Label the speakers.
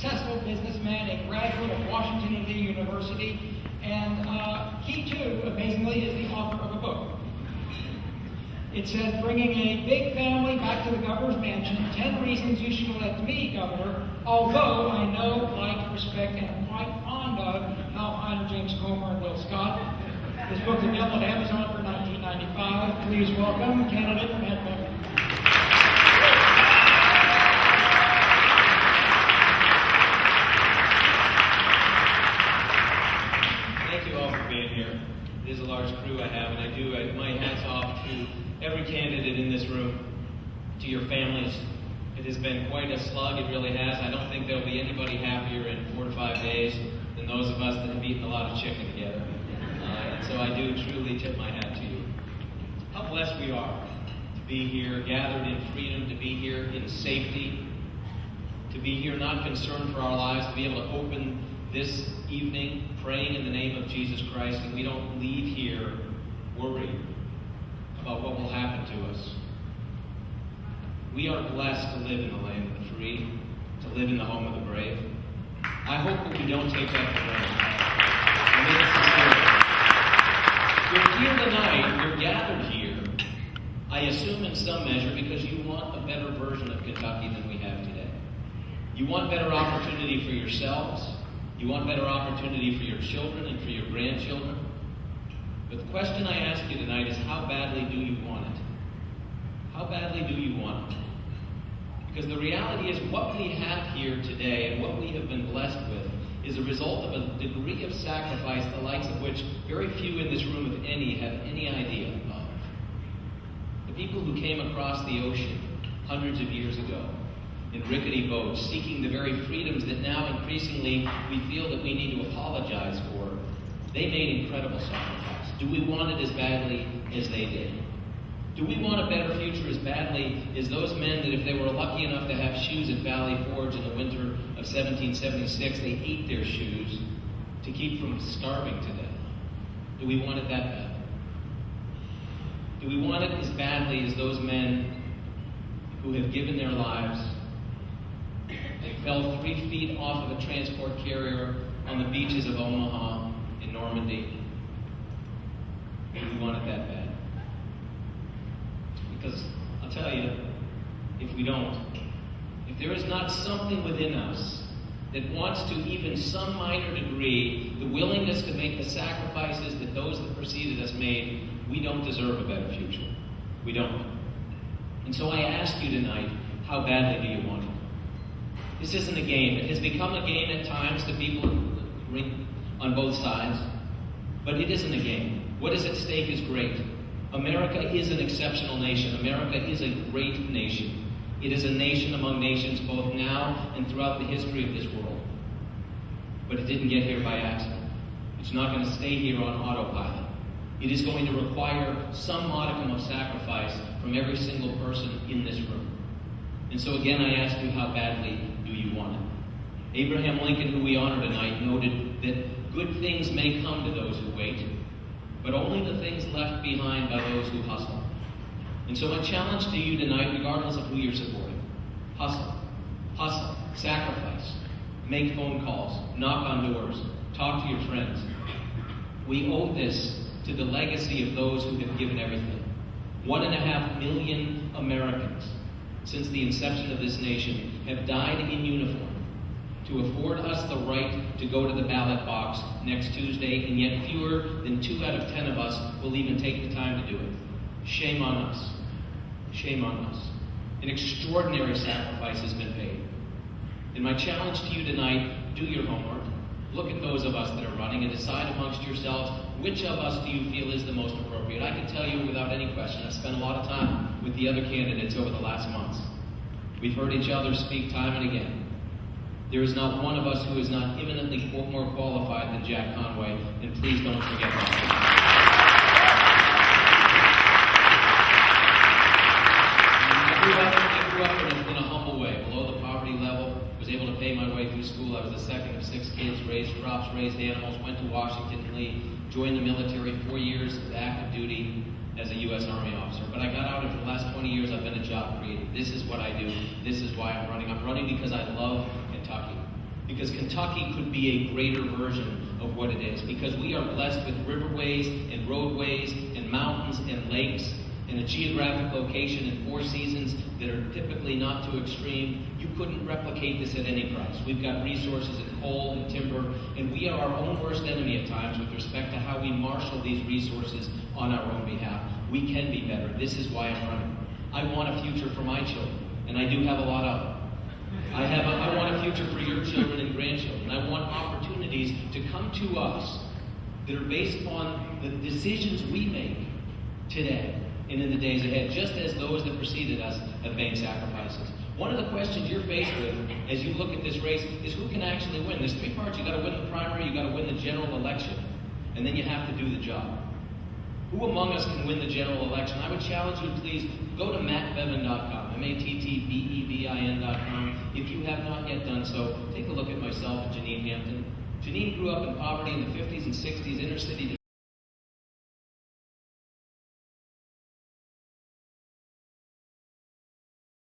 Speaker 1: successful businessman, a graduate of Washington University, and he too, amazingly, is the author of a book. It says, Bringing a Big Family Back to the Governor's Mansion, 10 Reasons You Should Elect Me, Governor, although I know, like, respect, and am quite fond of Hal Heiner, James Comer, and Will Scott. This book is available at Amazon for $19.95. Please welcome candidate Matt Bevin.
Speaker 2: Thank you all for being here. It is a large crew I have, and my hats off to every candidate in this room, to your families. It has been quite a slug, it really has. I don't think there'll be anybody happier in 4 to 5 days than those of us that have eaten a lot of chicken together. And so I do truly tip my hat to you. How blessed we are to be here, gathered in freedom, to be here in safety, to be here not concerned for our lives, to be able to open this evening praying in the name of Jesus Christ, and we don't leave here worried about what will happen to us. We are blessed to live in the land of the free, to live in the home of the brave. I hope that we don't take that for granted. You're here tonight, you're gathered here, I assume in some measure, because you want a better version of Kentucky than we have today. You want better opportunity for yourselves. You want better opportunity for your children and for your grandchildren. But the question I ask you tonight is, how badly do you want it? How badly do you want it? Because the reality is, what we have here today and what we have been blessed with is a result of a degree of sacrifice the likes of which very few in this room, if any, have any idea of. The people who came across the ocean hundreds of years ago in rickety boats, seeking the very freedoms that now increasingly we feel that we need to apologize for, they made incredible sacrifice. Do we want it as badly as they did? Do we want a better future as badly as those men that if they were lucky enough to have shoes at Valley Forge in the winter of 1776, they ate their shoes to keep from starving to death? Do we want it that bad? Do we want it as badly as those men who have given their lives? They fell 3 feet off of a transport carrier on the beaches of Omaha in Normandy. Do we want it that bad? Because I'll tell you, if we don't, if there is not something within us that wants to, even some minor degree, the willingness to make the sacrifices that those that preceded us made, we don't deserve a better future. We don't. And so I ask you tonight, how badly do you want it? This isn't a game. It has become a game at times to people on both sides, but it isn't a game. What is at stake is great. America is an exceptional nation. America is a great nation. It is a nation among nations both now and throughout the history of this world. But it didn't get here by accident. It's not going to stay here on autopilot. It is going to require some modicum of sacrifice from every single person in this room. And so again, I ask you, how badly do you want it? Abraham Lincoln, who we honor tonight, noted that good things may come to those who wait, but only the things left behind by those who hustle. And so my challenge to you tonight, regardless of who you're supporting, hustle, sacrifice, make phone calls, knock on doors, talk to your friends. We owe this to the legacy of those who have given everything. 1.5 million Americans, since the inception of this nation, have died in uniform to afford us the right to go to the ballot box next Tuesday, and yet fewer than 2 out of 10 of us will even take the time to do it. Shame on us. Shame on us. An extraordinary sacrifice has been paid. And my challenge to you tonight, do your homework. Look at those of us that are running and decide amongst yourselves, which of us do you feel is the most appropriate? I can tell you without any question, I've spent a lot of time with the other candidates over the last months. We've heard each other speak time and again. There is not one of us who is not imminently more qualified than Jack Conway, and please don't forget that. I grew up in a humble way, below the poverty level, was able to pay my way through school. I was the second of 6 kids, raised crops, raised animals, went to Washington Lee, joined the military, 4 years of active duty as a U.S. Army officer. But I got out, and for the last 20 years I've been a job creator. This is what I do. This is why I'm running. I'm running because I love Kentucky. because Kentucky could be a greater version of what it is, because we are blessed with riverways and roadways and mountains and lakes and a geographic location and 4 seasons that are typically not too extreme. You couldn't replicate this at any price. We've got resources in coal and timber, and we are our own worst enemy at times with respect to how we marshal these resources on our own behalf. We can be better. This is why I'm running. I want a future for my children, and I do have a lot of them. I want a future for your children and grandchildren. I want opportunities to come to us that are based upon the decisions we make today and in the days ahead, just as those that preceded us have made sacrifices. One of the questions you're faced with as you look at this race is who can actually win. There's 3 parts. You've got to win the primary, you've got to win the general election, and then you have to do the job. Who among us can win the general election? I would challenge you, please, go to mattbevin.com, mattbevin.com. If you have not yet done so, take a look at myself and Janine Hampton. Janine grew up in poverty in the 50s and 60s, inner city